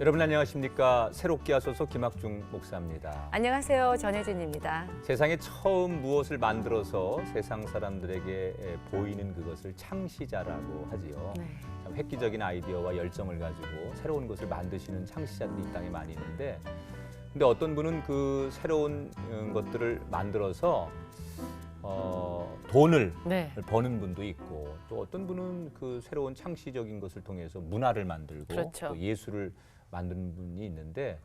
여러분 안녕하십니까? 새롭게 하소서 김학중 목사입니다. 안녕하세요. 전혜진입니다. 세상에 처음 무엇을 만들어서 세상 사람들에게 보이는 그것을 창시자라고 하지요. 네. 참 획기적인 아이디어와 열정을 가지고 새로운 것을 만드시는 창시자들이 이 땅에 많이 있는데, 근데 어떤 분은 그 새로운 것들을 만들어서 돈을 네. 버는 분도 있고, 또 어떤 분은 그 새로운 창시적인 것을 통해서 문화를 만들고 그렇죠. 또 예술을 만드는 분이 있는데,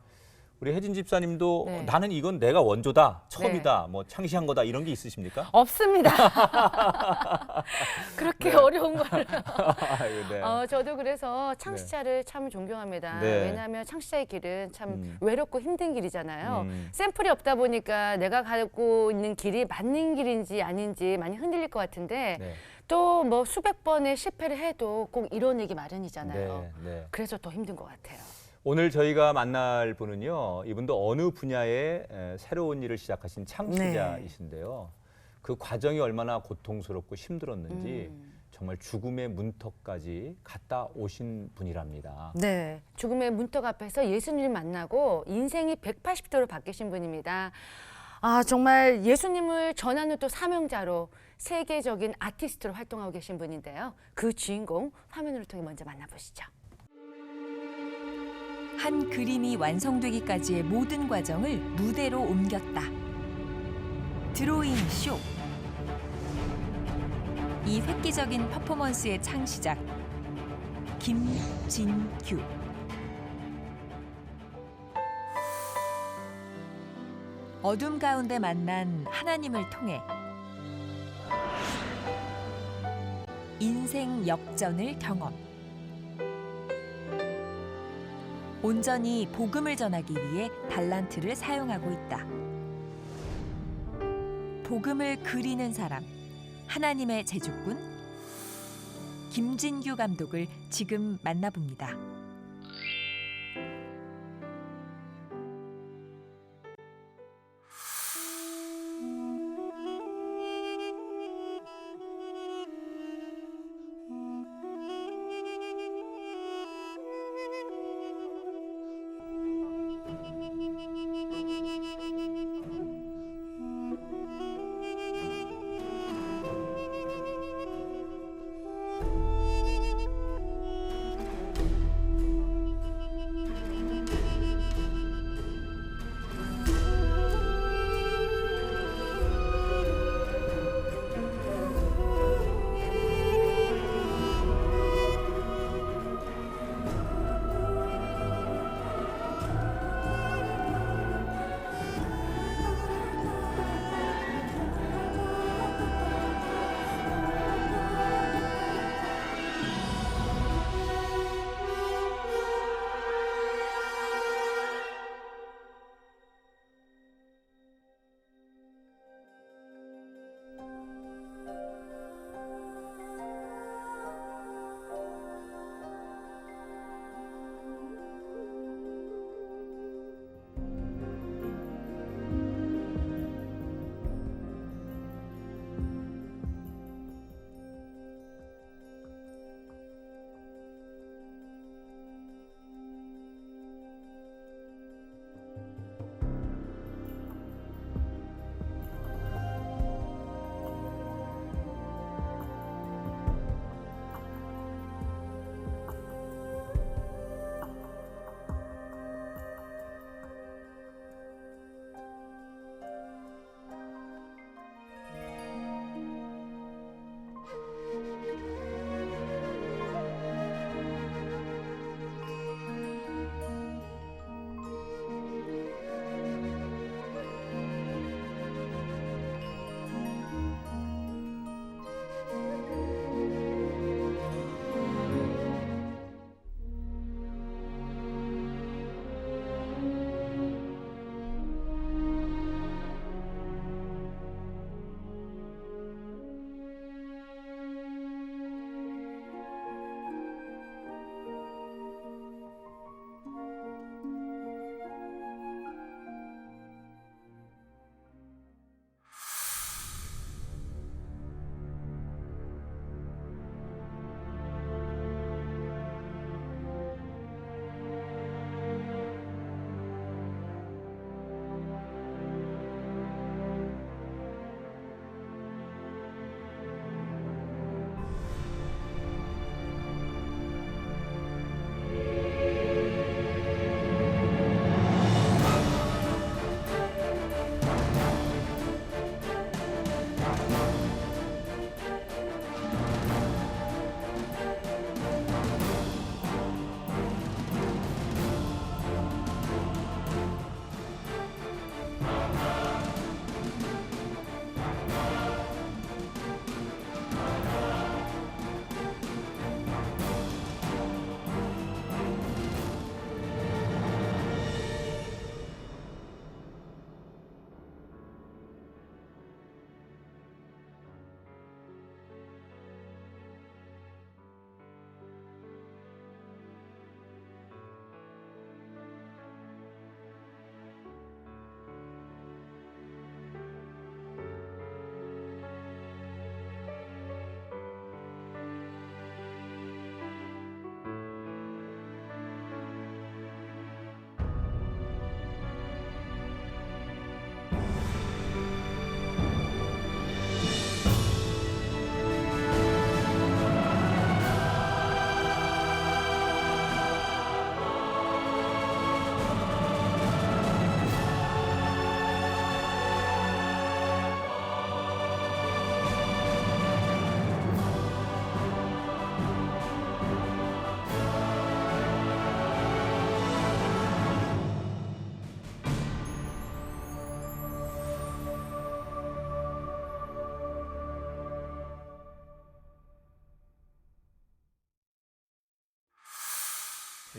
우리 혜진 집사님도 네. 나는 이건 내가 원조다, 처음이다, 뭐 창시한 거다 이런 게 있으십니까? 없습니다. 그렇게 어려운 걸. 아유, 네. 저도 그래서 창시자를 참 존경합니다. 네. 왜냐하면 창시자의 길은 참 외롭고 힘든 길이잖아요. 음. 샘플이 없다 보니까 내가 가고 있는 길이 맞는 길인지 아닌지 많이 흔들릴 것 같은데 네. 또 뭐 수백 번의 실패를 해도 꼭 이뤄내기 마련이잖아요. 네, 네. 그래서 더 힘든 것 같아요. 오늘 저희가 만날 분은요, 이분도 어느 분야에 새로운 일을 시작하신 창시자이신데요. 그 과정이 얼마나 고통스럽고 힘들었는지 정말 죽음의 문턱까지 갔다 오신 분이랍니다. 네, 죽음의 문턱 앞에서 예수님을 만나고 인생이 180도로 바뀌신 분입니다. 정말 예수님을 전하는 또 사명자로 세계적인 아티스트로 활동하고 계신 분인데요. 그 주인공 화면으로 통해 먼저 만나보시죠. 한 그림이 완성되기까지의 모든 과정을 무대로 옮겼다. 드로잉 쇼. 이 획기적인 퍼포먼스의 창시작 김진규. 어둠 가운데 만난 하나님을 통해 인생 역전을 경험. 온전히 복음을 전하기 위해 달란트를 사용하고 있다. 복음을 그리는 사람, 하나님의 제주꾼 김진규 감독을 지금 만나봅니다.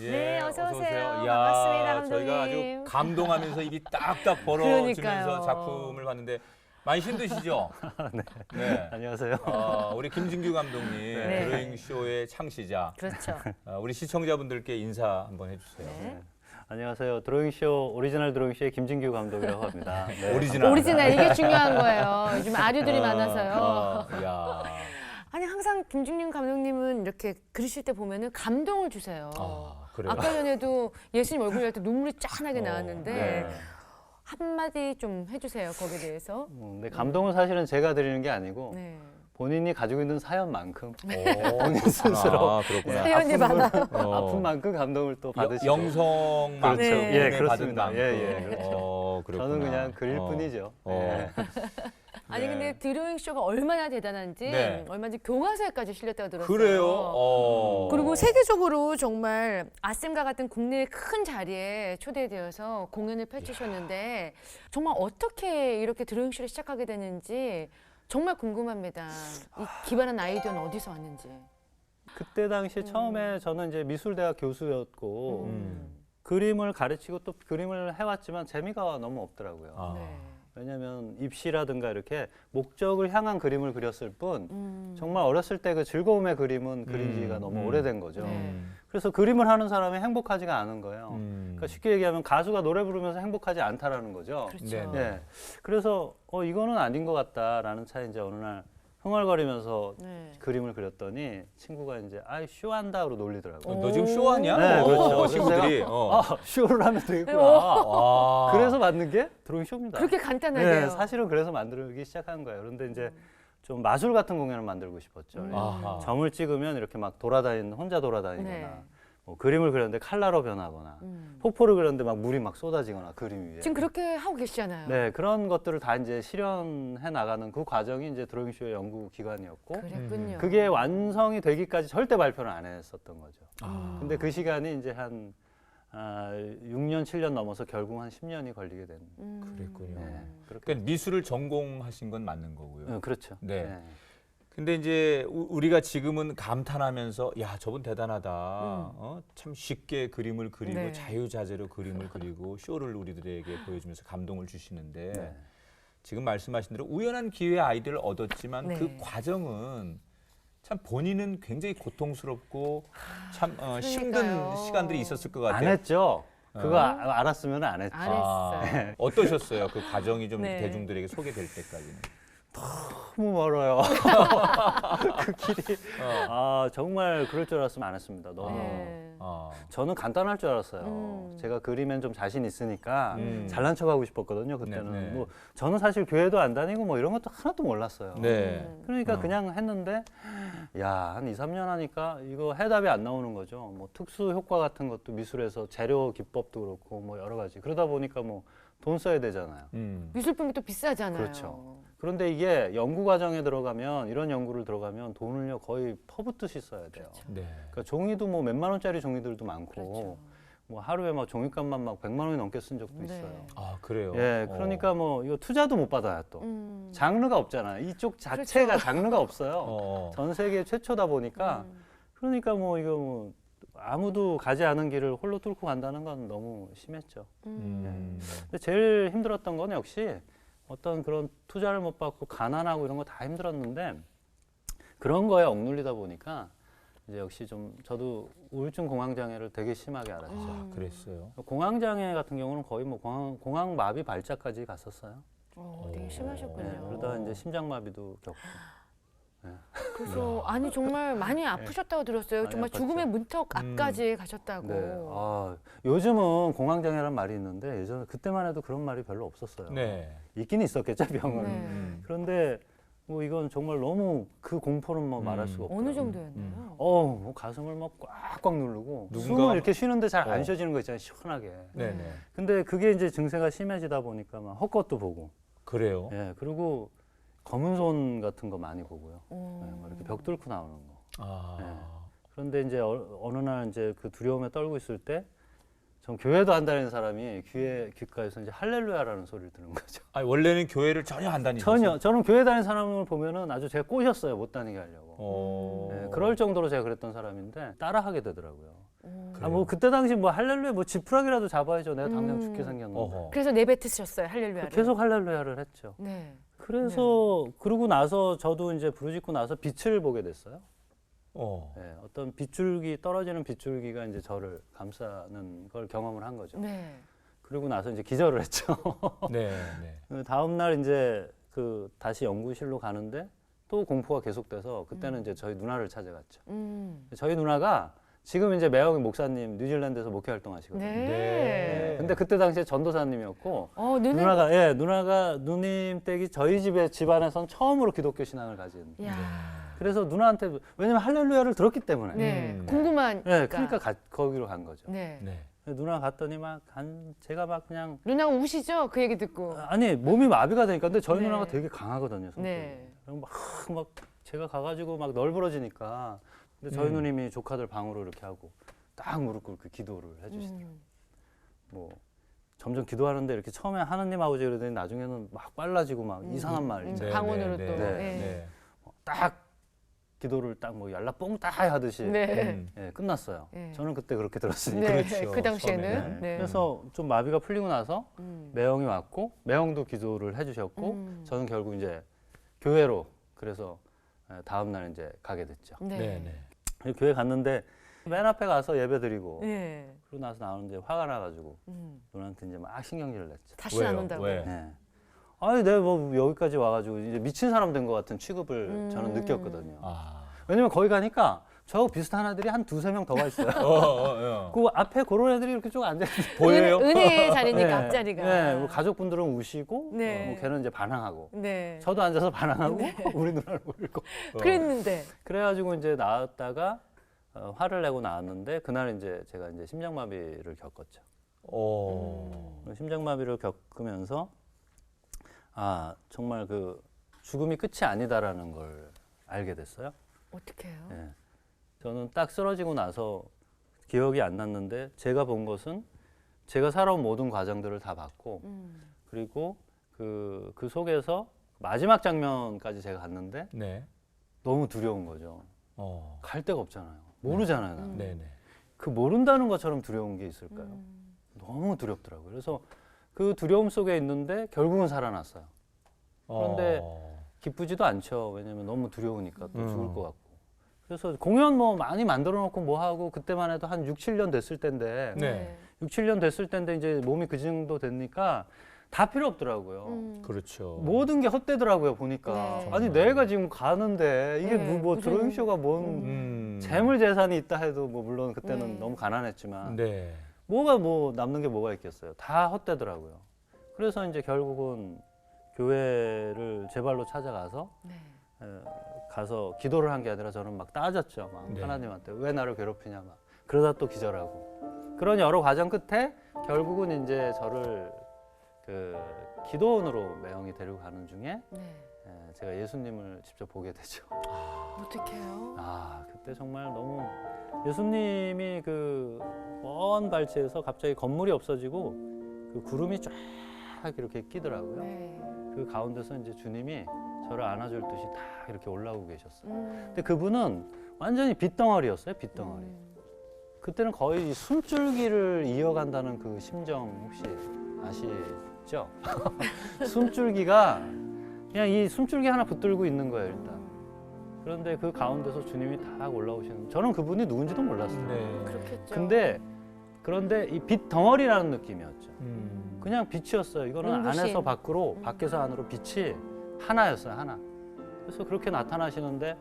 예, 네, 어서 오세요. 이야, 반갑습니다, 저희가 감독님. 아주 감동하면서 입이 딱딱 벌어지면서 그러니까요. 작품을 봤는데 많이 힘드시죠? 네. 안녕하세요. 우리 김진규 감독님 네. 드로잉 쇼의 창시자. 그렇죠. 우리 시청자분들께 인사 한번 해주세요. 네. 안녕하세요. 드로잉쇼 오리지널 드로잉쇼의 김진규 감독이라고 합니다. 네. 오리지널. 이게 중요한 거예요. 요즘 아류들이 많아서요. 야. 아니 항상 김중림 감독님은 이렇게 그리실 때 보면은 감동을 주세요. 그래요? 아까 전에도 예수님 얼굴 할 때 눈물이 짠하게 나왔는데 네. 한마디 좀 해주세요. 거기에 대해서. 근데 감동은 사실은 제가 드리는 게 아니고 네. 본인이 가지고 있는 사연만큼 본인 스스로 그렇구나. 사연이 많아요. 아픈 만큼 감동을 또 받으시고. 영성만큼 그렇죠. 네. 예, 받은 그렇습니다. 만큼. 예, 그렇죠. 그렇구나. 저는 그냥 그릴 뿐이죠. 네. 아니 근데 드로잉 쇼가 얼마나 대단한지 네. 얼마나 교과서에까지 실렸다고 들었어요. 그래요? 그리고 세계적으로 정말 아셈과 같은 국내의 큰 자리에 초대되어서 공연을 펼치셨는데 정말 어떻게 이렇게 드로잉 쇼를 시작하게 되는지 정말 궁금합니다. 이 기발한 아이디어는 어디서 왔는지. 그때 당시 처음에 저는 이제 미술대학 교수였고 음. 그림을 가르치고 또 그림을 해왔지만 재미가 너무 없더라고요. 아. 네. 왜냐하면 입시라든가 이렇게 목적을 향한 그림을 그렸을 뿐 음. 정말 어렸을 때 그 즐거움의 그림은 그린 지가 너무 오래된 거죠. 네. 그래서 그림을 하는 사람이 행복하지가 않은 거예요. 그러니까 쉽게 얘기하면 가수가 노래 부르면서 행복하지 않다라는 거죠. 그렇죠. 네. 예. 그래서 이거는 아닌 것 같다라는 차에 이제 어느 날 흥얼거리면서 네. 그림을 그렸더니 친구가 이제 쇼한다로 놀리더라고요. 너 지금 쇼하냐? 네, 그렇죠. 친구들이. 쇼를 하면 되겠구나. 와. 그래서 만든 게 드로잉 쇼입니다. 그렇게 간단하게요. 네, 사실은 그래서 만들기 시작한 거예요. 그런데 이제 좀 마술 같은 공연을 만들고 싶었죠. 아하. 점을 찍으면 이렇게 막 혼자 돌아다니거나 네. 뭐 그림을 그렸는데 칼라로 변하거나 폭포를 그렸는데 막 물이 막 쏟아지거나 그림 위에. 지금 그렇게 하고 계시잖아요. 네, 그런 것들을 다 이제 실현해 나가는 그 과정이 이제 드로잉쇼의 연구 기간이었고 그랬군요. 그게 완성이 되기까지 절대 발표를 안 했었던 거죠. 아. 근데 그 시간이 이제 한 6년, 7년 넘어서 결국 한 10년이 걸리게 된. 그랬군요. 네, 그렇게. 그러니까 미술을 전공하신 건 맞는 거고요. 그렇죠. 네. 근데 이제 우리가 지금은 감탄하면서 야 저분 대단하다. 참 쉽게 그림을 그리고 네. 자유자재로 그림을 그리고 쇼를 우리들에게 보여주면서 감동을 주시는데 네. 지금 말씀하신 대로 우연한 기회에 아이디어를 얻었지만 네. 그 과정은 참 본인은 굉장히 고통스럽고 참 힘든 그러니까요. 시간들이 있었을 것 안 같아요. 했죠. 그거 알았으면 안 했죠. 안 했어요. 어떠셨어요? 그 과정이 좀 네. 대중들에게 소개될 때까지는. 너무 멀어요. 그 길이. 정말 그럴 줄 알았으면 안 했습니다. 너무. 네. 저는 간단할 줄 알았어요. 제가 그림엔 좀 자신 있으니까 음. 잘난 척하고 싶었거든요. 그때는. 네, 네. 뭐 저는 사실 교회도 안 다니고 뭐 이런 것도 하나도 몰랐어요. 네. 그러니까 그냥 했는데 야, 한 2, 3년 하니까 이거 해답이 안 나오는 거죠. 뭐 특수 효과 같은 것도 미술에서 재료 기법도 그렇고 뭐 여러 가지. 그러다 보니까 뭐 돈 써야 되잖아요. 미술품이 또 비싸잖아요. 그렇죠. 그런데 이게 연구 과정에 들어가면 이런 연구를 들어가면 돈을요 거의 퍼붓듯이 써야 돼요. 그렇죠. 네. 그러니까 종이도 뭐 몇만 원짜리 종이들도 많고 그렇죠. 뭐 하루에 막 종이값만 막 100만 원이 넘게 쓴 적도 네. 있어요. 아 그래요. 예, 그러니까 뭐 이거 투자도 못 받아요 또. 장르가 없잖아요. 이쪽 자체가 그렇죠. 장르가 없어요. 전 세계 최초다 보니까 그러니까 뭐 이거 뭐 아무도 가지 않은 길을 홀로 뚫고 간다는 건 너무 심했죠. 근데 제일 힘들었던 건 역시 어떤 그런 투자를 못 받고 가난하고 이런 거 다 힘들었는데 그런 거에 억눌리다 보니까 이제 역시 좀 저도 우울증 공황장애를 되게 심하게 알았죠. 아, 그랬어요. 공황장애 같은 경우는 거의 뭐 공황마비 발작까지 갔었어요. 되게 심하셨군요. 네, 그러다 이제 심장마비도 겪고. 그래서 아니 정말 많이 아프셨다고 들었어요. 많이 정말 아팠죠. 죽음의 문턱 앞까지 가셨다고. 네. 요즘은 공황장애란 말이 있는데 예전에 그때만 해도 그런 말이 별로 없었어요. 네. 있긴 있었겠죠 병은. 네. 그런데 뭐 이건 정말 너무 그 공포는 뭐 말할 수가 없어요. 어느 정도였나요? 뭐 가슴을 막 꽉꽉 누르고 누군가- 숨을 이렇게 쉬는데 잘 안 어. 쉬어지는 거 있잖아요 시원하게. 네네. 근데 그게 이제 증세가 심해지다 보니까 막 헛것도 보고, 그래요. 예 그리고 검은 손 같은 거 많이 보고요. 막 이렇게 벽 뚫고 나오는 거. 아. 네. 그런데 이제 어느 날 이제 그 두려움에 떨고 있을 때 전 교회도 안 다니는 사람이 귓가에서 이제 할렐루야라는 소리를 들은 거죠. 아니, 원래는 교회를 전혀 안 다니셨어요? 전혀. 저는 교회 다니는 사람을 보면은 아주 제가 꼬셨어요. 못 다니게 하려고. 어. 그럴 정도로 제가 그랬던 사람인데 따라하게 되더라고요. 그래요? 뭐 그때 당시 뭐 할렐루야 뭐 지푸라기라도 잡아야죠. 내가 당장 죽게 생겼는데. 어허. 그래서 내뱉으셨어요 할렐루야를. 계속 할렐루야를 했죠. 네. 그래서 그러고 나서 저도 이제 부르짖고 나서 빛을 보게 됐어요. 어. 네, 어떤 빗줄기 떨어지는 빗줄기가 이제 저를 감싸는 걸 경험을 한 거죠. 네. 그러고 나서 이제 기절을 했죠. 네, 네. 그 다음 날 이제 그 다시 연구실로 가는데 또 공포가 계속돼서 그때는 이제 저희 누나를 찾아갔죠. 저희 누나가 지금 이제 매형의 목사님 뉴질랜드에서 목회 활동하시거든요. 네. 네. 근데 그때 당시에 전도사님이었고 눈을. 누나가 누님 댁이 저희 집안에선 처음으로 기독교 신앙을 가진. 야. 그래서 누나한테 왜냐면 할렐루야를 들었기 때문에. 네. 궁금한. 네, 그러니까 거기로 간 거죠. 네. 네. 누나 갔더니 제가 막 그냥 누나가 우시죠? 그 얘기 듣고. 아니 몸이 마비가 되니까 근데 저희 네. 누나가 되게 강하거든요. 성격이. 네. 그럼 막 제가 가가지고 막 널브러지니까 근데 저희 누님이 조카들 방으로 이렇게 하고 딱 무릎 꿇고 기도를 해주시더라고요. 뭐 점점 기도하는데 이렇게 처음에 하나님 아버지 그러더니 나중에는 막 빨라지고 막 이상한 말 이제 방언으로 네, 또. 네, 네. 네. 딱 기도를 딱 뭐 얄라 뽕따 하듯이 네. 예, 끝났어요. 네. 저는 그때 그렇게 들었으니까. 네. 그렇죠. 그 당시에는. 처음에는. 네. 그래서 좀 마비가 풀리고 나서 매형이 왔고 매형도 기도를 해주셨고 음. 저는 결국 이제 교회로 그래서 다음 날 이제 가게 됐죠. 네. 네, 네. 교회 갔는데 맨 앞에 가서 예배 드리고 네. 그러고 나서 나오는데 화가 나가지고 누나한테 이제 막 신경질을 냈죠. 다시 안 왜요? 온다고. 왜? 네. 아니 내가 뭐 여기까지 와가지고 이제 미친 사람 된 것 같은 취급을 저는 느꼈거든요. 아. 왜냐면 거기 가니까 저하고 비슷한 애들이 한 두세 명 더 가 있어요. 어. 그 앞에 그런 애들이 이렇게 쭉 앉아 있어요. 보여요? 은혜의 자리니까 네. 앞자리가. 네, 뭐 가족분들은 우시고 네. 뭐 걔는 이제 반항하고 네. 저도 앉아서 반항하고 우리 누나를 울고 그랬는데. 그래가지고 이제 나왔다가 화를 내고 나왔는데 그날 이제 제가 이제 심장마비를 겪었죠. 심장마비를 겪으면서 아 정말 그 죽음이 끝이 아니다라는 걸 알게 됐어요. 어떻게 해요? 예. 저는 딱 쓰러지고 나서 기억이 안 났는데 제가 본 것은 제가 살아온 모든 과정들을 다 봤고 그리고 그 속에서 마지막 장면까지 제가 갔는데 네. 너무 두려운 거죠. 갈 데가 없잖아요. 모르잖아요. 나는. 네, 네. 그 모른다는 것처럼 두려운 게 있을까요? 너무 두렵더라고요. 그래서 그 두려움 속에 있는데 결국은 살아났어요. 그런데 기쁘지도 않죠. 왜냐면 너무 두려우니까 또 죽을 것 같고. 그래서 공연 뭐 많이 만들어 놓고 뭐 하고 그때만 해도 한 6, 7년 됐을 때인데 네. 6, 7년 됐을 때인데 이제 몸이 그 정도 되니까 다 필요 없더라고요. 그렇죠. 모든 게 헛되더라고요 보니까. 네. 아니 내가 지금 가는데 이게 네, 뭐 무슨- 드로잉 쇼가 뭔 네. 재물 재산이 있다 해도 뭐 물론 그때는 네. 너무 가난했지만 네. 뭐가 뭐 남는 게 뭐가 있겠어요. 다 헛되더라고요. 그래서 이제 결국은 교회를 제 발로 찾아가서 네. 가서 기도를 한 게 아니라 저는 막 따졌죠. 막 네. 하나님한테 왜 나를 괴롭히냐 막 그러다 또 기절하고 그런 여러 과정 끝에 결국은 이제 저를 그 기도원으로 매형이 데리고 가는 중에 네. 제가 예수님을 직접 보게 되죠. 어떻게 해요? 아 그때 정말 너무 예수님이 그 먼 발치에서 갑자기 건물이 없어지고 그 구름이 쫙 이렇게 끼더라고요. 네. 그 가운데서 이제 주님이 저를 안아줄 듯이 다 이렇게 올라오고 계셨어요. 근데 그분은 완전히 빗덩어리였어요, 빗덩어리. 그때는 거의 숨줄기를 이어간다는 그 심정 혹시 아시죠? 숨줄기가 그냥 이 숨줄기 하나 붙들고 있는 거예요, 일단. 그런데 그 가운데서 주님이 다 올라오시는 저는 그분이 누군지도 몰랐어요. 네. 그렇겠죠. 그런데 이 빛 덩어리라는 느낌이었죠. 그냥 빛이었어요. 이거는 눈부신. 안에서 밖으로, 밖에서 안으로 빛이 하나였어요, 하나. 그래서 그렇게 나타나시는데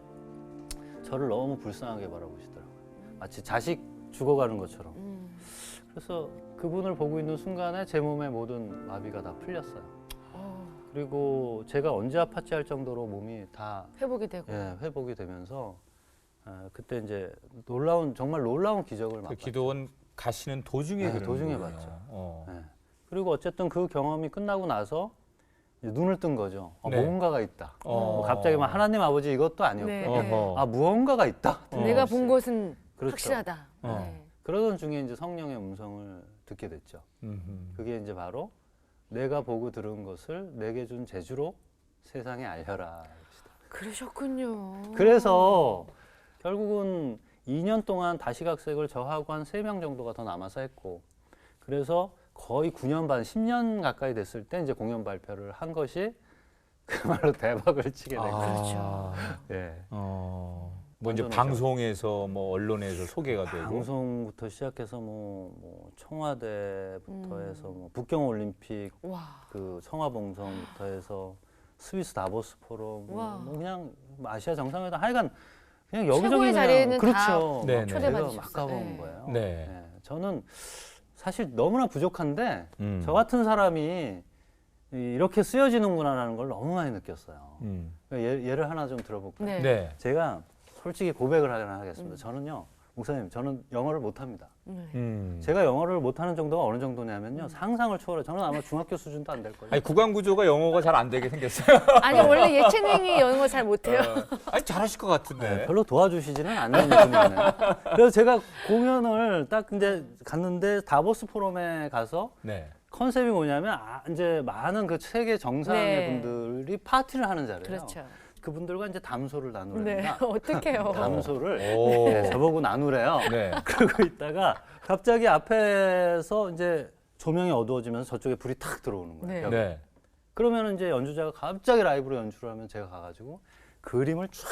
저를 너무 불쌍하게 바라보시더라고요. 마치 자식 죽어가는 것처럼. 그래서 그분을 보고 있는 순간에 제 몸의 모든 마비가 다 풀렸어요. 그리고 제가 언제 아팠지 할 정도로 몸이 다 회복이 되고. 회복이 되면서 그때 이제 정말 놀라운 기적을 그 맛봤죠. 기도원 가시는 도중에 네, 그런 도중에 거예요. 봤죠. 네. 그리고 어쨌든 그 경험이 끝나고 나서 이제 눈을 뜬 거죠. 네. 뭔가가 있다. 어. 갑자기 막 하나님 아버지 이것도 아니었고 네. 어허. 무언가가 있다. 내가 본 것은 그렇죠. 확실하다. 어. 네. 그러던 중에 이제 성령의 음성을 듣게 됐죠. 음흠. 그게 이제 바로 내가 보고 들은 것을 내게 준 재주로 세상에 알려라. 그러셨군요. 그래서 결국은 2년 동안 다시각색을 저하고 한 3명 정도가 더 남아서 했고, 그래서 거의 9년 반, 10년 가까이 됐을 때 이제 공연 발표를 한 것이 그말로 대박을 치게 된 거죠. 그렇죠. 예. 뭐 이제 완전 방송에서 뭐 언론에서 소개가 되고. 방송부터 시작해서 뭐 청와대부터 해서 뭐 북경 올림픽 와. 그 청와봉송부터 해서 스위스 다보스 포럼 와. 뭐 그냥 아시아 정상회담 하여간 그냥 여기저기 최고의 그냥 자리에는 그렇죠. 네, 막 네. 제가 초대받으셨어요. 막 가본 네. 거예요. 네. 예, 저는 사실 너무나 부족한데 저 음. 같은 사람이 이렇게 쓰여지는구나라는 걸 너무 많이 느꼈어요. 예를 하나 좀 들어볼까요? 네. 네. 제가 솔직히 고백을 하나 하겠습니다. 저는요, 목사님, 저는 영어를 못합니다. 네. 제가 영어를 못하는 정도가 어느 정도냐면요, 상상을 초월해. 저는 아마 중학교 수준도 안 될 거예요. 아니 구강 구조가 영어가 잘 안 되게 생겼어요. 아니 원래 예체능이 영어 잘 못해요. 아니 잘하실 것 같은데. 네, 별로 도와주시지는 않는 분이네요. 그래서 제가 공연을 딱 이제 갔는데 다보스 포럼에 가서 네. 컨셉이 뭐냐면 이제 많은 그 세계 정상의 네. 분들이 파티를 하는 자리예요. 그렇죠. 그분들과 이제 담소를 네. 나누랍니다. 어떡해요. 담소를 오. 네, 저보고 나누래요. 네. 그러고 있다가 갑자기 앞에서 이제 조명이 어두워지면서 저쪽에 불이 탁 들어오는 거예요. 네. 벽에. 네. 그러면은 이제 연주자가 갑자기 라이브로 연주를 하면 제가 가가지고 그림을 쫙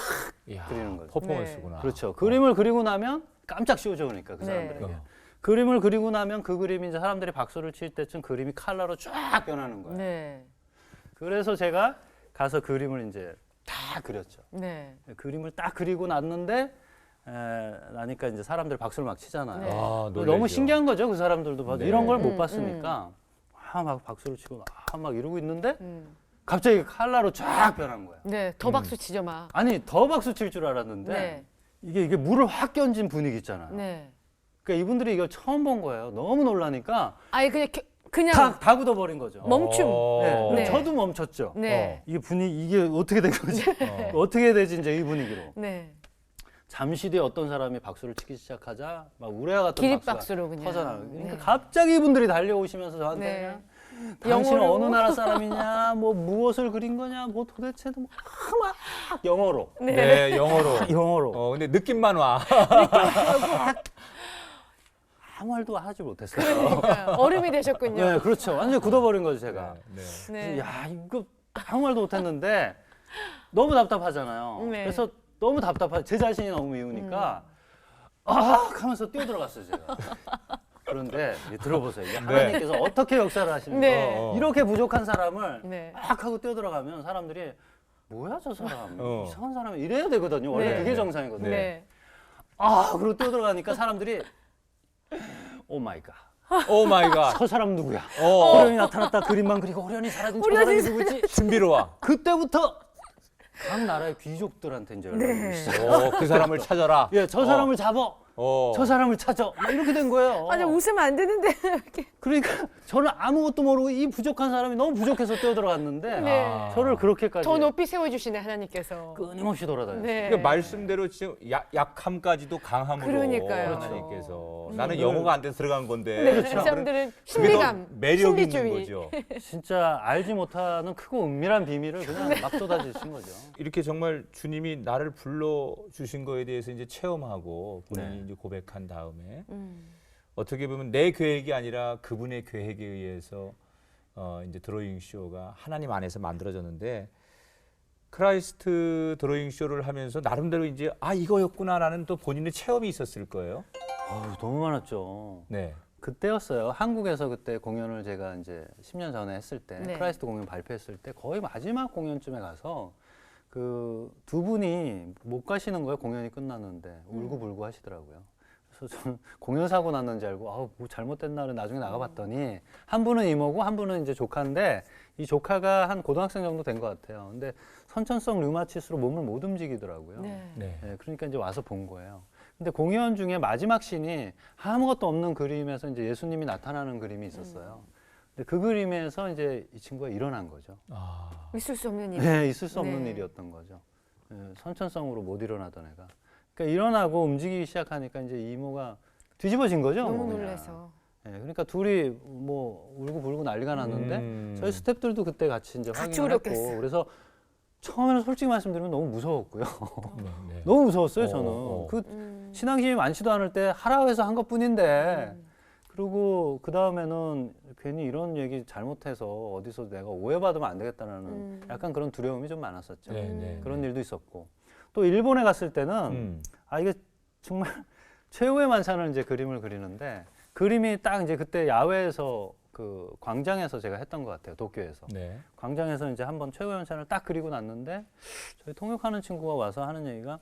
이야, 그리는 거죠. 퍼포먼스구나. 그렇죠. 그림을 그리고 나면 깜짝 씌워져오니까 그 네. 사람들에게. 어. 그림을 그리고 나면 그 그림이 이제 사람들이 박수를 칠 때쯤 그림이 컬러로 쫙 변하는 거예요. 네. 그래서 제가 가서 그림을 이제 다 그렸죠. 네. 그림을 딱 그리고 났는데 나니까 이제 사람들 박수를 막 치잖아요. 네. 아, 너무 놀라죠. 신기한 거죠. 그 사람들도 봐도 네. 이런 걸 못 봤으니까 막 박수를 치고 막 이러고 있는데 갑자기 칼라로 쫙 변한 거야. 네. 더 박수 치죠 막. 아니 더 박수 칠 줄 알았는데 네. 이게 물을 확 끼얹은 분위기 있잖아요. 네. 그러니까 이분들이 이걸 처음 본 거예요. 너무 놀라니까 아니 그냥 다 굳어버린 거죠. 멈춤. 네. 네. 저도 멈췄죠. 네. 이게 이게 어떻게 된 거지? 어떻게 되지 이제 이 분위기로. 네. 잠시 뒤에 어떤 사람이 박수를 치기 시작하자 막 우레와 같은 기립박수로 그냥. 터져나가요. 그러니까 네. 갑자기 이분들이 달려오시면서 저한테 네. 그냥 당신은 영어로. 어느 나라 사람이냐, 뭐 무엇을 그린 거냐, 뭐 도대체 막 영어로. 네, 영어로. 영어로. 근데 느낌만 와. 아무 말도 하지 못했어요. 그러니까요. 얼음이 되셨군요. 네, 그렇죠. 완전히 굳어버린 거죠, 제가. 네. 네. 야, 이거 아무 말도 못했는데 너무 답답하잖아요. 네. 그래서 너무 제 자신이 너무 미우니까 하면서 뛰어들어갔어요, 제가. 그런데 이제 들어보세요. 이게 하나님께서 어떻게 역사를 하시는지. 네. 이렇게 부족한 사람을 네. 막 하고 뛰어들어가면 사람들이 뭐야 저 사람 이상한 사람이 이래야 되거든요. 원래 네. 그게 네. 정상이거든요. 네. 그리고 뛰어들어가니까 사람들이 오 마이 갓. 오 마이 갓. 저 사람 누구야? 어. 호련이 나타났다 그림만 그리고 호련이 사라진 저 사람이 누구지? 준비로 와. 그때부터 각 나라의 귀족들한테 이제 연락이 오기 시작. 그 사람을 찾아라. 예, 저 사람을 잡아. 어. 저 사람을 찾아. 막 이렇게 된 거예요. 아니 웃으면 안 되는데 이렇게. 그러니까 저는 아무것도 모르고 이 부족한 사람이 너무 부족해서 뛰어들어갔는데 네. 저를 그렇게까지 더 높이 세워주시네 하나님께서. 끊임없이 돌아다녔어요. 네. 그러니까 말씀대로 지금 약함까지도 강함으로 그러니까요. 하나님께서 나는 영어가 안 돼서 들어간 건데 네. 그렇죠. 그 사람들은 그게 더 신비감, 매력 있는 신비주의. 거죠. 진짜 알지 못하는 크고 은밀한 비밀을 그냥 막 쏟아주신 거죠. 이렇게 정말 주님이 나를 불러 주신 거에 대해서 이제 체험하고 본인이 네. 이제 고백한 다음에 어떻게 보면 내 계획이 아니라 그분의 계획에 의해서 이제 드로잉 쇼가 하나님 안에서 만들어졌는데 크라이스트 드로잉 쇼를 하면서 나름대로 이제 이거였구나라는 또 본인의 체험이 있었을 거예요. 너무 많았죠. 네. 그때였어요. 한국에서 그때 공연을 제가 이제 10년 전에 했을 때 네. 크라이스트 공연 발표했을 때 거의 마지막 공연쯤에 가서 그 두 분이 못 가시는 거예요. 공연이 끝났는데 울고불고 하시더라고요. 그래서 저는 공연 사고 났는지 알고 뭐 잘못됐나를 나중에 나가봤더니 한 분은 이모고 한 분은 이제 조카인데 이 조카가 한 고등학생 정도 된 것 같아요. 근데 선천성 류마티스로 몸을 못 움직이더라고요. 네. 네. 네, 그러니까 이제 와서 본 거예요. 근데 공연 중에 마지막 씬이 아무것도 없는 그림에서 이제 예수님이 나타나는 그림이 있었어요. 근데 그 그림에서 이제 이 친구가 일어난 거죠. 있을 수 없는 일. 네, 있을 수 없는 네. 일이었던 거죠. 네, 선천성으로 못 일어나던 애가. 그러니까 일어나고 움직이기 시작하니까 이제 이모가 뒤집어진 거죠. 너무 뭐 그냥. 놀라서. 예, 그러니까 둘이 뭐 울고 불고 난리가 났는데 저희 스태프들도 그때 같이 이제 같이 확인을 했고 울었겠어요. 그래서 처음에는 솔직히 말씀드리면 너무 무서웠고요. 네. 너무 무서웠어요 저는. 그 신앙심이 많지도 않을 때 하라고 해서 한 것뿐인데 그리고 그 다음에는 괜히 이런 얘기 잘못해서 어디서 내가 오해받으면 안 되겠다는 약간 그런 두려움이 좀 많았었죠. 네, 네, 그런 네. 일도 있었고 또 일본에 갔을 때는 아 이게 정말 최후의 만찬을 이제 그림을 그리는데 그림이 딱 이제 그때 야외에서 그 광장에서 제가 했던 것 같아요. 도쿄에서. 네. 광장에서 이제 한번 최후의 만찬을 딱 그리고 났는데 저희 통역하는 친구가 와서 하는 얘기가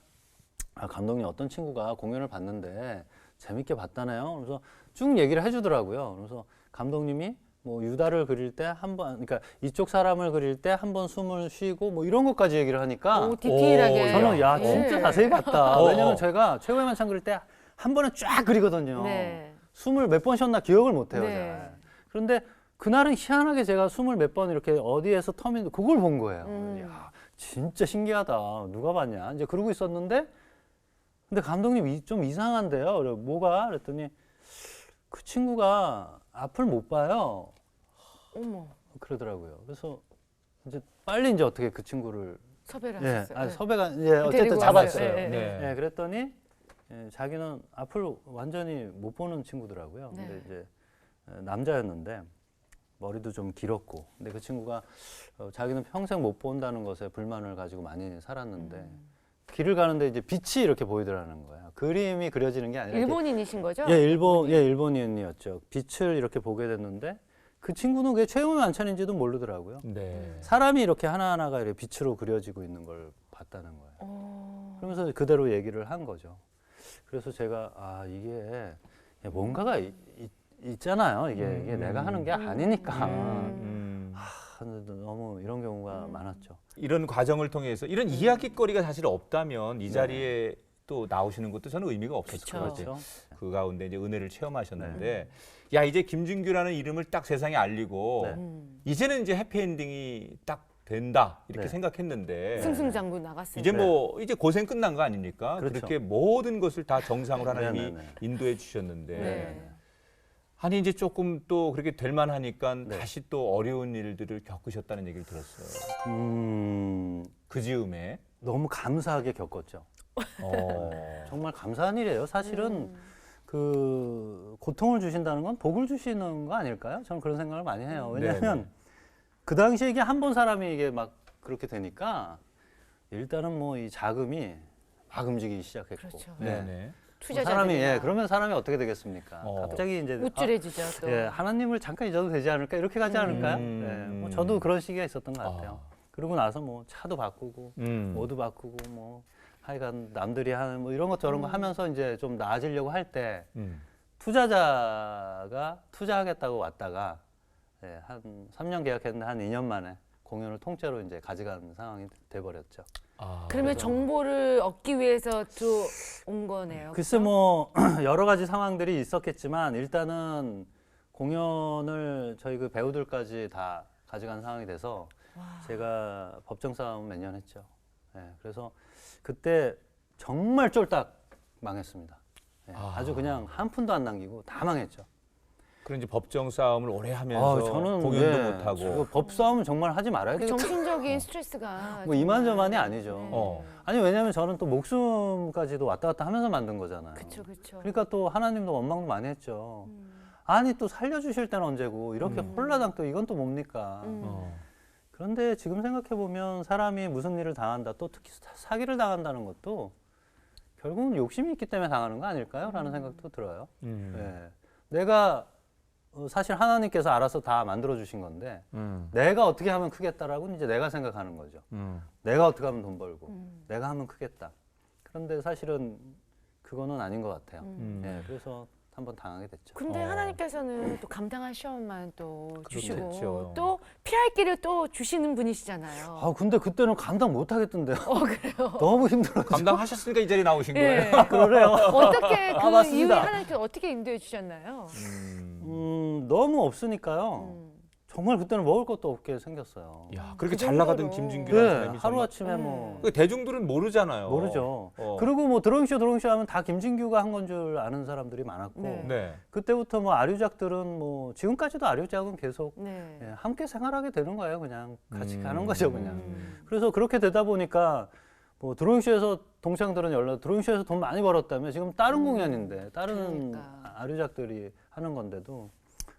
아, 감독님 어떤 친구가 공연을 봤는데 재밌게 봤다네요. 그래서 쭉 얘기를 해주더라고요. 그래서 감독님이 뭐 유다를 그릴 때 한 번, 그러니까 이쪽 사람을 그릴 때 한 번 숨을 쉬고 뭐 이런 것까지 얘기를 하니까 오, 디테일하게. 저는 야 예. 진짜 자세히 봤다. 왜냐면 제가 최후의 만찬 그릴 때 한 번에 쫙 그리거든요. 네. 숨을 몇 번 쉬었나 기억을 못 해요. 네. 잘. 그런데 그날은 희한하게 제가 숨을 몇 번 이렇게 어디에서 터미는 그걸 본 거예요. 야, 진짜 신기하다. 누가 봤냐. 이제 그러고 있었는데 근데 감독님 좀 이상한데요. 그래, 뭐가? 그랬더니 그 친구가 앞을 못 봐요. 어머, 그러더라고요. 그래서 이제 빨리 이제 어떻게 그 친구를 섭외를 예, 하셨어요. 아니, 네. 섭외가 예, 어쨌든 데리고 잡았어요. 왔어요. 예, 네. 예, 그랬더니 예, 자기는 앞을 완전히 못 보는 친구더라고요. 네. 근데 이제 남자였는데 머리도 좀 길었고, 근데 그 친구가 자기는 평생 못 본다는 것에 불만을 가지고 많이 살았는데 길을 가는데 이제 빛이 이렇게 보이더라는 거예요. 그림이 그려지는 게 아니라 일본인이신 거죠? 예, 일본인이었죠. 빛을 이렇게 보게 됐는데 그 친구는 그게 최후의 만찬인지도 모르더라고요. 네. 사람이 이렇게 하나하나가 이렇게 빛으로 그려지고 있는 걸 봤다는 거예요. 그러면서 그대로 얘기를 한 거죠. 그래서 제가 아 이게 뭔가가 있잖아요. 이게 내가 하는 게 아니니까. 근데 너무 이런 경우가 많았죠. 이런 과정을 통해서 이런 이야기거리가 사실 없다면 이 자리에 또 나오시는 것도 저는 의미가 없었을 것 같아요. 그렇죠. 그 가운데 이제 은혜를 체험하셨는데 야 이제 김준규라는 이름을 딱 세상에 알리고 이제는 이제 해피엔딩이 딱 된다 이렇게 네. 생각했는데 승승장구 나갔어요. 이제 뭐 이제 고생 끝난 거 아닙니까? 그렇죠. 그렇게 모든 것을 다 정상으로 하나님이 네네네. 인도해 주셨는데 네. 아니 이제 조금 또 그렇게 될 만하니까 네. 다시 또 어려운 일들을 겪으셨다는 얘기를 들었어요. 그 즈음에 너무 감사하게 겪었죠. 정말 감사한 일이에요. 사실은 그 고통을 주신다는 건 복을 주시는 거 아닐까요? 저는 그런 생각을 많이 해요. 왜냐하면 네네. 그 당시에 이게 한 번 사람이 이게 막 그렇게 되니까 일단은 뭐 이 자금이 막 움직이기 시작했고 그렇죠. 네네. 투자자들이 사람이 그러면 사람이 어떻게 되겠습니까? 갑자기 이제 우쭐해지죠. 또. 예, 하나님을 잠깐 잊어도 되지 않을까 이렇게 가지 않을까요? 뭐 저도 그런 시기가 있었던 것 같아요. 그러고 나서 뭐 차도 바꾸고 옷도 바꾸고 뭐 하여간 남들이 하는 뭐 이런 것 저런 거 하면서 이제 좀 나아지려고 할 때 투자자가 투자하겠다고 왔다가 예, 한 3년 계약했는데 한 2년 만에 공연을 통째로 이제 가져간 상황이 돼버렸죠. 그러면 정보를 얻기 위해서 또 온 거네요. 글쎄 뭐 여러 가지 상황들이 있었겠지만 일단은 공연을 저희 그 배우들까지 다 가져간 상황이 돼서 제가 법정 싸움 몇 년 했죠. 예, 그래서 그때 정말 쫄딱 망했습니다. 예, 아주 그냥 한 푼도 안 남기고 다 망했죠. 그런 이제 법정 싸움을 오래 하면서 저는 공연도 못 하고 법 싸움은 정말 하지 말아야 되겠다. 정신적인 스트레스가 뭐 이만저만이 아니죠. 어. 아니 왜냐하면 저는 또 목숨까지도 왔다 갔다 하면서 만든 거잖아요. 그렇죠, 그렇죠. 그러니까 또 하나님도 원망도 많이 했죠. 아니 또 살려주실 때는 언제고 이렇게 홀라당 또 이건 또 뭡니까? 그런데 지금 생각해 보면 사람이 무슨 일을 당한다, 또 특히 사기를 당한다는 것도 결국은 욕심이 있기 때문에 당하는 거 아닐까요? 라는 생각도 들어요. 예. 내가 사실 하나님께서 알아서 다 만들어 주신 건데 내가 어떻게 하면 크겠다라고는 이제 내가 생각하는 거죠. 내가 어떻게 하면 돈 벌고 내가 하면 크겠다. 그런데 사실은 그거는 아닌 것 같아요. 예, 그래서 한번 당하게 됐죠. 근데 하나님께서는 또 감당할 시험만 또 주시고 그렇죠. 또 피할 길을 또 주시는 분이시잖아요. 아 근데 그때는 감당 못 하겠던데요. 그래요? 너무 힘들어서. 감당하셨으니까 이 자리에 나오신 예. 거예요. 그래요. 어떻게 그 맞습니다. 이후에 하나님께서 어떻게 인도해 주셨나요? 너무 없으니까요. 정말 그때는 먹을 것도 없게 생겼어요. 야, 그렇게 그 잘 나가던 정도로. 김진규라는 네, 사람이 하루 정말 아침에 뭐 그 대중들은 모르잖아요. 모르죠. 어. 그리고 뭐 드로잉쇼 하면 다 김진규가 한 건 줄 아는 사람들이 많았고 네. 네. 그때부터 뭐 아류작들은 뭐 지금까지도 아류작은 계속 네. 예, 함께 생활하게 되는 거예요. 그냥 같이 가는 거죠, 그냥. 음. 그래서 그렇게 되다 보니까 뭐 드로잉쇼에서 동창들은 연락 드로잉쇼에서 돈 많이 벌었다며 지금 다른 공연인데 다른 그러니까. 아류작들이 하는 건데도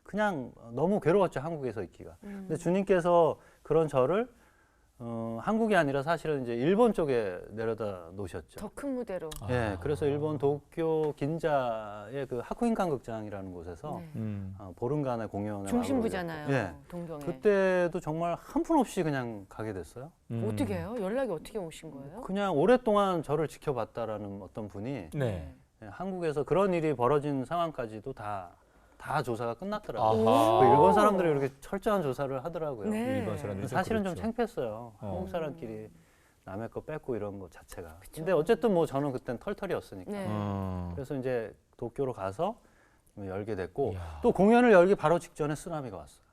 그냥 너무 괴로웠죠, 한국에서 있기가. 음. 근데 주님께서 그런 저를 한국이 아니라 사실은 이제 일본 쪽에 내려다 놓으셨죠. 더 큰 무대로. 예, 그래서 일본 도쿄 긴자의 그 하쿠인칸 극장이라는 곳에서 네. 보름간의 공연을 중심부잖아요. 예. 동경에. 그때도 정말 한 푼 없이 그냥 가게 됐어요. 어떻게 해요? 연락이 어떻게 오신 거예요? 그냥 오랫동안 저를 지켜봤다라는 어떤 분이 네. 예, 한국에서 그런 일이 벌어진 상황까지도 다 조사가 끝났더라고요. 아하. 그 일본 사람들이 이렇게 철저한 조사를 하더라고요. 네. 일본 사람들이 사실은 그렇죠. 좀 창피했어요. 어. 한국 사람끼리 남의 거 뺏고 이런 거 자체가. 그쵸. 근데 어쨌든 뭐 저는 그땐 털털이었으니까. 네. 그래서 이제 도쿄로 가서 열게 됐고 이야. 또 공연을 열기 바로 직전에 쓰나미가 왔어요.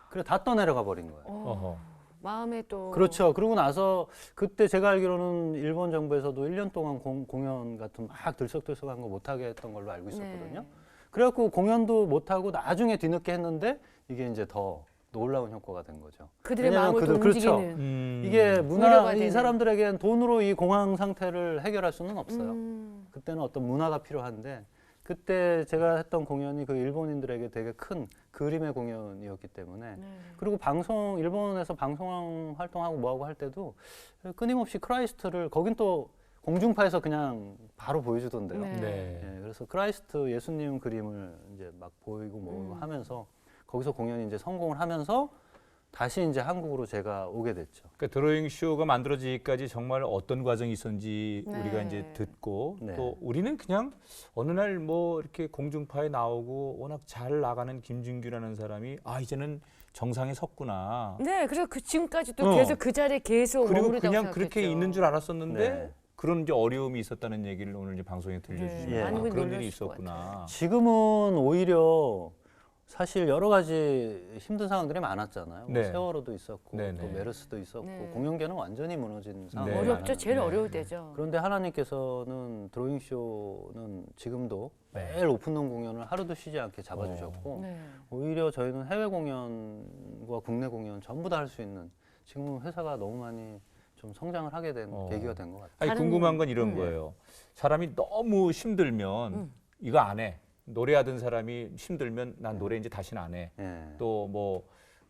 그래 다 떠내려가 버린 거예요. 어허. 마음에 또. 그렇죠. 그러고 나서 그때 제가 알기로는 일본 정부에서도 1년 동안 공연 같은 막 들썩들썩한 거 못하게 했던 걸로 알고 있었거든요. 네. 그래갖고 공연도 못하고 나중에 뒤늦게 했는데 이게 이제 더 놀라운 효과가 된 거죠. 그들의 왜냐면 마음을 또 그들- 그렇죠. 움직이는. 이게 위로가 이 되는. 사람들에겐 돈으로 이 공황 상태를 해결할 수는 없어요. 음. 그때는 어떤 문화가 필요한데 그때 제가 했던 공연이 그 일본인들에게 되게 큰 그림의 공연이었기 때문에 네. 그리고 일본에서 방송 활동하고 뭐하고 할 때도 끊임없이 크라이스트를 거긴 또 공중파에서 그냥 바로 보여주던데요. 네. 네. 예, 그래서 크라이스트 예수님 그림을 이제 막 보이고 뭐 하면서 거기서 공연이 이제 성공을 하면서 다시 이제 한국으로 제가 오게 됐죠. 그러니까 드로잉 쇼가 만들어지기까지 정말 어떤 과정이 있었는지 네. 우리가 이제 듣고 네. 또 우리는 그냥 어느 날 뭐 이렇게 공중파에 나오고 워낙 잘 나가는 김진규라는 사람이 아 이제는 정상에 섰구나. 네, 그래서 그 지금까지도 어. 계속 그 자리에 계속 그리고 머무르다고 그냥 그렇게 생각했죠. 있는 줄 알았었는데 네. 그런 이제 어려움이 있었다는 얘기를 오늘 이제 방송에 들려주시면 네. 아, 많은 분이 그런 일이 놀라실 것 있었구나. 지금은 오히려 사실 여러 가지 힘든 상황들이 많았잖아요. 뭐 네. 세월호도 있었고 네, 또 네. 메르스도 있었고 네. 공연계는 완전히 무너진 상황이 네. 어렵죠. 많아요. 제일 네. 어려울 때죠. 그런데 하나님께서는 드로잉쇼는 지금도 매일 오픈런 공연을 하루도 쉬지 않게 잡아주셨고 네. 오히려 저희는 해외 공연과 국내 공연 전부 다 할 수 있는 지금 회사가 너무 많이 좀 성장을 하게 된 계기가 된 것 같아요. 아니 다른- 궁금한 건 이런 거예요. 사람이 너무 힘들면 이거 안 해. 노래하던 사람이 힘들면 난 노래 이제 다시는 안 해. 예. 또 뭐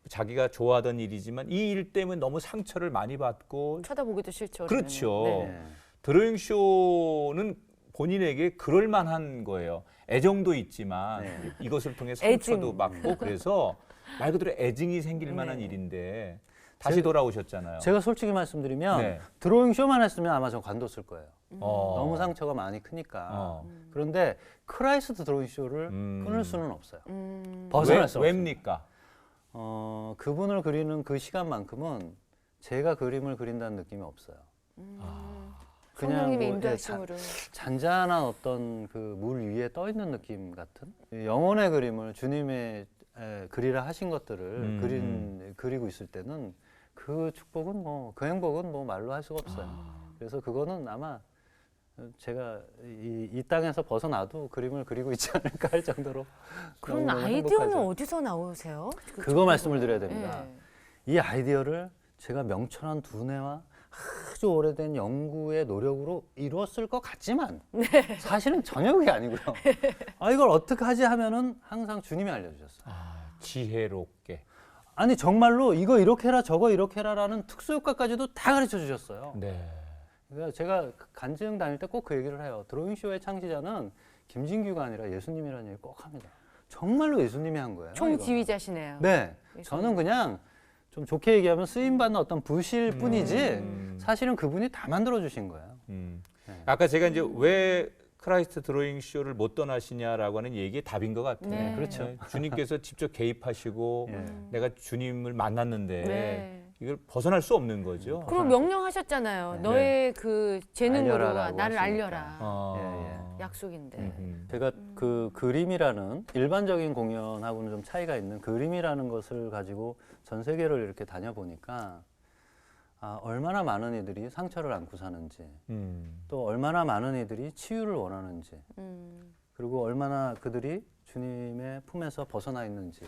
자기가 좋아하던 일이지만 이 일 때문에 너무 상처를 많이 받고 쳐다보기도 싫죠. 그렇죠. 그러면은. 예. 드로잉 쇼는 본인에게 그럴 만한 거예요. 애정도 있지만 네. 이것을 통해 상처도 애증. 받고 그래서 말 그대로 애증이 생길 만한 네. 일인데 다시 돌아오셨잖아요. 제가 솔직히 말씀드리면 네. 드로잉 쇼만 했으면 아마 저 관뒀을 거예요. 어. 너무 상처가 많이 크니까. 어. 그런데 크라이스트 드로잉 쇼를 음. 끊을 수는 없어요. 음. 벗어날 수 없어요. 왜입니까? 그분을 그리는 그 시간만큼은 제가 그림을 그린다는 느낌이 없어요. 성령님의 뭐, 인도하심으로. 잔잔한 어떤 그 물 위에 떠 있는 느낌 같은 영혼의 그림을 주님의 그리라 하신 것들을 그리고 있을 때는 그 축복은 그 행복은 말로 할 수가 없어요. 그래서 그거는 아마 제가 이 땅에서 벗어나도 그림을 그리고 있지 않을까 할 정도로 그런 너무너무 아이디어는 행복하죠. 어디서 나오세요? 그거 말씀을 드려야 됩니다. 네. 이 아이디어를 제가 명철한 두뇌와 아주 오래된 연구의 노력으로 이루었을 것 같지만 사실은 전혀 그게 아니고요. 이걸 어떻게 하지 하면은 항상 주님이 알려주셨어요. 지혜롭게. 아니 정말로 이거 이렇게 해라 저거 이렇게 해라라는 특수 효과까지도 다 가르쳐 주셨어요. 네. 그러니까 제가 간증 다닐 때 꼭 그 얘기를 해요. 드로잉쇼의 창시자는 김진규가 아니라 예수님이라는 얘기 꼭 합니다. 정말로 예수님이 한 거예요. 총지휘자시네요. 이거. 네, 저는 그냥 좀 좋게 얘기하면 쓰임받는 어떤 부실 뿐이지 사실은 그분이 다 만들어 주신 거예요. 네. 아까 제가 이제 왜 크라이스트 드로잉 쇼를 못 떠나시냐라고 하는 얘기의 답인 것 같아요. 네. 그렇죠. 주님께서 직접 개입하시고 예. 내가 주님을 만났는데 네. 이걸 벗어날 수 없는 거죠. 그리고 명령하셨잖아요. 네. 너의 그 재능으로 알려라라고 나를 하시니까. 알려라. 어. 예, 예. 약속인데. 제가 그 그림이라는 일반적인 공연하고는 좀 차이가 있는 그림이라는 것을 가지고 전 세계를 이렇게 다녀보니까 얼마나 많은 이들이 상처를 안고 사는지 또 얼마나 많은 이들이 치유를 원하는지 그리고 얼마나 그들이 주님의 품에서 벗어나 있는지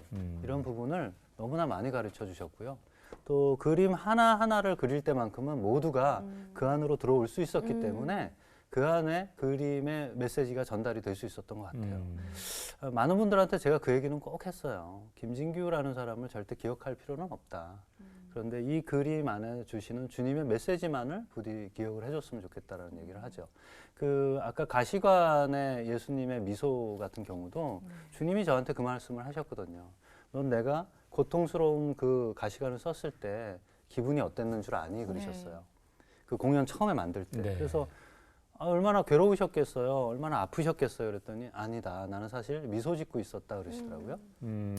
이런 부분을 너무나 많이 가르쳐 주셨고요. 또 그림 하나하나를 그릴 때만큼은 모두가 그 안으로 들어올 수 있었기 때문에 그 안에 그림의 메시지가 전달이 될 수 있었던 것 같아요. 많은 분들한테 제가 그 얘기는 꼭 했어요. 김진규라는 사람을 절대 기억할 필요는 없다. 그런데 이 그림 안에 주시는 주님의 메시지만을 부디 기억을 해줬으면 좋겠다라는 얘기를 하죠. 그 아까 가시관의 예수님의 미소 같은 경우도 주님이 저한테 그 말씀을 하셨거든요. 넌 내가 고통스러운 그 가시관을 썼을 때 기분이 어땠는 줄 아니? 그러셨어요. 그 공연 처음에 만들 때. 네. 그래서 얼마나 괴로우셨겠어요. 얼마나 아프셨겠어요. 그랬더니 아니다. 나는 사실 미소 짓고 있었다 그러시더라고요.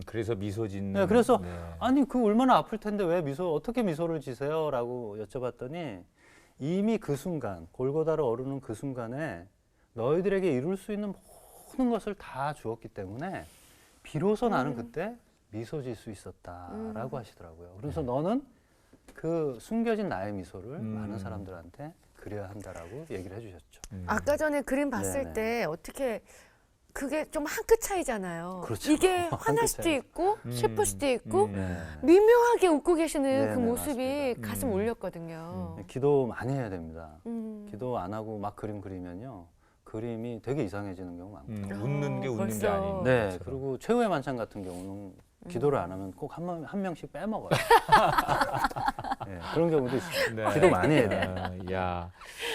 그래서 미소 짓는. 네, 그래서 네. 아니 그 얼마나 아플 텐데 왜 어떻게 미소를 지세요? 라고 여쭤봤더니 이미 그 순간 골고다를 오르는 그 순간에 너희들에게 이룰 수 있는 모든 것을 다 주었기 때문에 비로소 나는 그때 미소 질 수 있었다라고 하시더라고요. 그래서 너는 그 숨겨진 나의 미소를 많은 사람들한테 그려야 한다라고 얘기를 해주셨죠. 아까 전에 그림 봤을 네네. 때 어떻게 그게 좀 한 끗 차이잖아요. 그렇죠. 이게 한 화날 끗 수도 차이. 있고 슬플 수도 있고 네. 미묘하게 웃고 계시는 네네, 그 모습이 맞습니다. 가슴 울렸거든요. 기도 많이 해야 됩니다. 음. 기도 안 하고 막 그림 그리면요. 그림이 되게 이상해지는 경우 많고. 웃는 게 웃는 게 벌써. 아닌. 네, 것처럼. 그리고 최후의 만찬 같은 경우는 기도를 안 하면 꼭 한 명씩 빼먹어요. 네, 그런 경우도 있어요. 네. 기도 많이 해야 돼요. 야,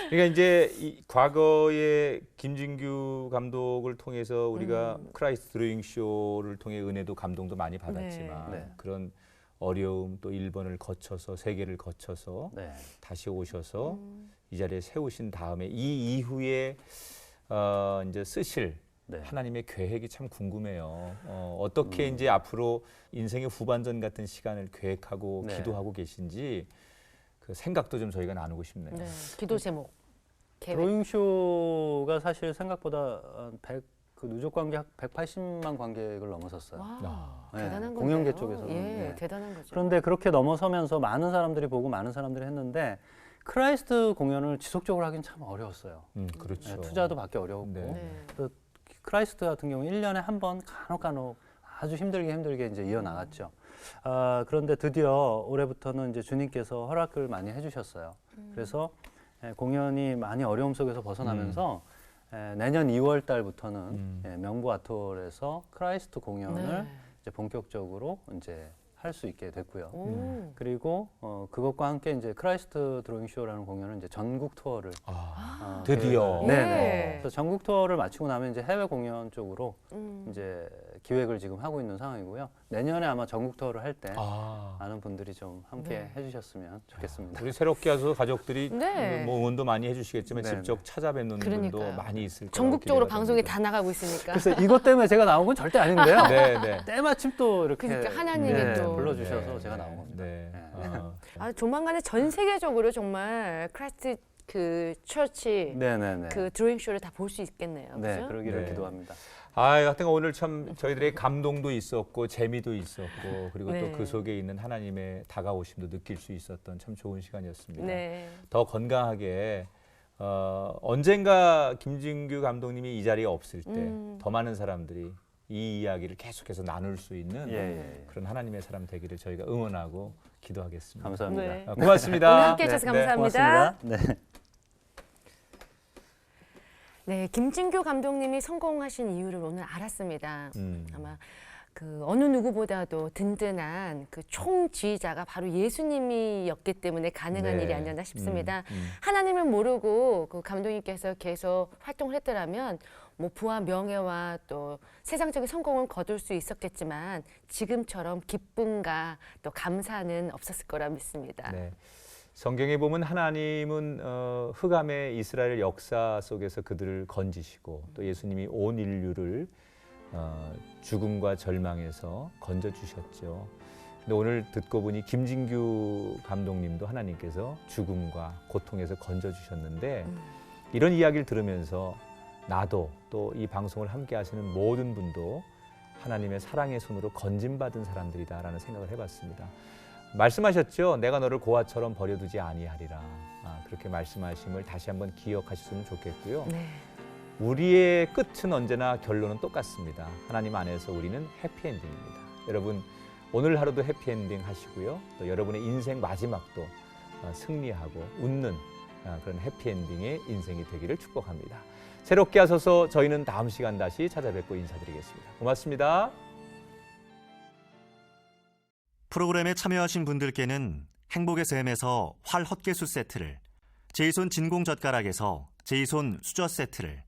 그러니까 이제 이 과거에 김진규 감독을 통해서 우리가 크라이스트 드로잉 쇼를 통해 은혜도 감동도 많이 받았지만 네. 그런 어려움 또 일본을 거쳐서 세계를 거쳐서 네. 다시 오셔서 이 자리에 세우신 다음에 이 이후에 이제 쓰실 네. 하나님의 계획이 참 궁금해요. 어떻게 이제 앞으로 인생의 후반전 같은 시간을 계획하고 네. 기도하고 계신지 그 생각도 좀 저희가 나누고 싶네요. 네. 기도 제목. 계획. 드로잉 쇼가 사실 생각보다 그 누적 관객 180만 관객을 넘어섰어요. 와, 네, 대단한 거죠. 공연계 쪽에서는. 예, 네. 대단한 거죠. 그런데 그렇게 넘어서면서 많은 사람들이 보고 많은 사람들이 했는데 크라이스트 공연을 지속적으로 하긴 참 어려웠어요. 그렇죠. 네, 투자도 받기 어려웠고 네. 네. 크라이스트 같은 경우 1년에 한 번 간혹 아주 힘들게 이제 이어나갔죠. 그런데 드디어 올해부터는 이제 주님께서 허락을 많이 해주셨어요. 그래서 공연이 많이 어려움 속에서 벗어나면서 내년 2월 달부터는 명부 아트홀에서 크라이스트 공연을 네. 이제 본격적으로 이제 할 수 있게 됐고요. 오. 그리고 그것과 함께 이제 크라이스트 드로잉 쇼라는 공연은 이제 전국 투어를 드디어. 예. 네네. 그래서 전국 투어를 마치고 나면 이제 해외 공연 쪽으로 음. 이제 기획을 지금 하고 있는 상황이고요. 내년에 아마 전국 투어를 할 때 많은 분들이 좀 함께 네. 해주셨으면 좋겠습니다. 우리 새롭게 와서 가족들이 네. 뭐 응원도 많이 해주시겠지만 네, 직접 찾아뵙는 분도 그러니까요. 많이 있을 거예요. 전국적으로 방송이 다 나가고 있으니까. 그래서 이것 때문에 제가 나온 건 절대 아닌데요. 네, 네. 때마침 또 이렇게 그러니까 하나님이 네, 또. 불러주셔서 네, 제가 네, 나온 겁니다. 네. 아, 조만간에 전 세계적으로 정말 크라이스트 그 처치 네네네. 그 드로잉 쇼를 다 볼 수 있겠네요. 네, 그죠? 그러기를 네. 기도합니다. 하여튼 오늘 참 저희들의 감동도 있었고 재미도 있었고 그리고 네. 또 그 속에 있는 하나님의 다가오심도 느낄 수 있었던 참 좋은 시간이었습니다. 네. 더 건강하게 언젠가 김진규 감독님이 이 자리에 없을 때 더 많은 사람들이 이 이야기를 계속해서 나눌 수 있는 예. 그런 하나님의 사람 되기를 저희가 응원하고 기도하겠습니다. 감사합니다. 네. 고맙습니다. 오늘 함께 해주셔서 감사합니다. 고맙습니다. 네. 네, 김진규 감독님이 성공하신 이유를 오늘 알았습니다. 아마 그 어느 누구보다도 든든한 그 총지휘자가 바로 예수님이었기 때문에 가능한 네. 일이 아니었나 싶습니다. 하나님을 모르고 그 감독님께서 계속 활동을 했더라면 뭐 부와 명예와 또 세상적인 성공은 거둘 수 있었겠지만 지금처럼 기쁨과 또 감사는 없었을 거라 믿습니다. 네. 성경에 보면 하나님은 흑암의 이스라엘 역사 속에서 그들을 건지시고 또 예수님이 온 인류를 죽음과 절망에서 건져주셨죠. 근데 오늘 듣고 보니 김진규 감독님도 하나님께서 죽음과 고통에서 건져주셨는데 이런 이야기를 들으면서 나도 또 이 방송을 함께 하시는 모든 분도 하나님의 사랑의 손으로 건짐받은 사람들이다라는 생각을 해봤습니다. 말씀하셨죠. 내가 너를 고아처럼 버려두지 아니하리라. 그렇게 말씀하심을 다시 한번 기억하셨으면 좋겠고요. 네. 우리의 끝은 언제나 결론은 똑같습니다. 하나님 안에서 우리는 해피엔딩입니다. 여러분 오늘 하루도 해피엔딩 하시고요. 또 여러분의 인생 마지막도 승리하고 웃는 그런 해피엔딩의 인생이 되기를 축복합니다. 새롭게 하소서. 저희는 다음 시간 다시 찾아뵙고 인사드리겠습니다. 고맙습니다. 프로그램에 참여하신 분들께는 행복의 샘에서 활 헛개수 세트를, 제이손 진공젓가락에서 제이손 수저 세트를,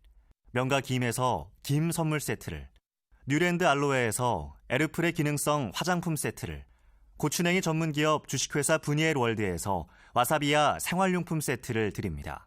명가 김에서 김 선물 세트를, 뉴랜드 알로에에서 에르플의 기능성 화장품 세트를, 고추냉이 전문기업 주식회사 브니엘 월드에서 와사비야 생활용품 세트를 드립니다.